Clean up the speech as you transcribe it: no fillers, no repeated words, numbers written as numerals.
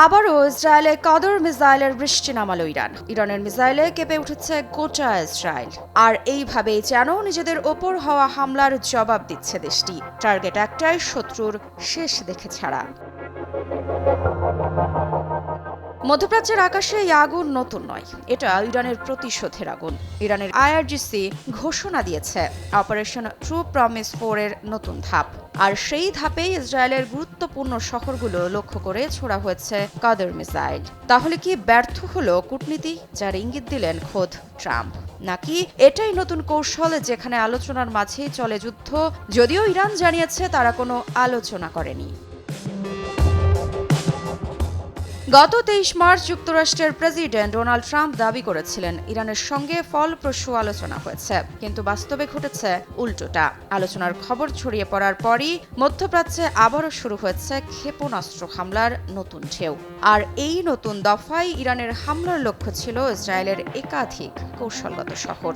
আবারও ইসরায়েলে কদর মিসাইলের বৃষ্টি নামালো ইরানের মিসাইলে কেঁপে উঠেছে গোটা ইসরায়েল। আর এইভাবেই যেন নিজেদের ওপর হওয়া হামলার জবাব দিচ্ছে দেশটি। টার্গেট একটাই, শত্রুর শেষ দেখে ছাড়া। মধ্যপ্রাচ্যের আকাশে এই আগুন নতুন নয়, এটা ইরানের প্রতিশোধের আগুন। ইরানের আইআরজিসি ঘোষণা দিয়েছে অপারেশন ট্রু প্রমিস 4 এর নতুন ধাপ। আর সেই ধাপেই ইসরায়েলের গুরুত্বপূর্ণ শহরগুলো লক্ষ্য করে ছোড়া হয়েছে কদর মিসাইল। তাহলে কি ব্যর্থ হলো কূটনীতি, যার ইঙ্গিত দিলেন খোদ ট্রাম্প? নাকি এটাই নতুন কৌশল, যেখানে আলোচনার মাঝেই চলে যুদ্ধ, যদিও ইরান জানিয়েছে তারা কোনো আলোচনা করেনি। গত 23 মার্চ যুক্তরাষ্ট্রের প্রেসিডেন্ট ডোনাল্ড ট্রাম্প দাবি করেছিলেন ইরানের সঙ্গে ফলপ্রসূ আলোচনা হয়েছে, কিন্তু বাস্তবে ঘটেছে উল্টোটা। আলোচনার খবর ছড়িয়ে পড়ার পরই মধ্যপ্রাচ্যে আবারও শুরু হয়েছে ক্ষেপণাস্ত্র হামলার নতুন ঢেউ। আর এই নতুন দফায় ইরানের হামলার লক্ষ্য ছিল ইসরায়েলের একাধিক কৌশলগত শহর।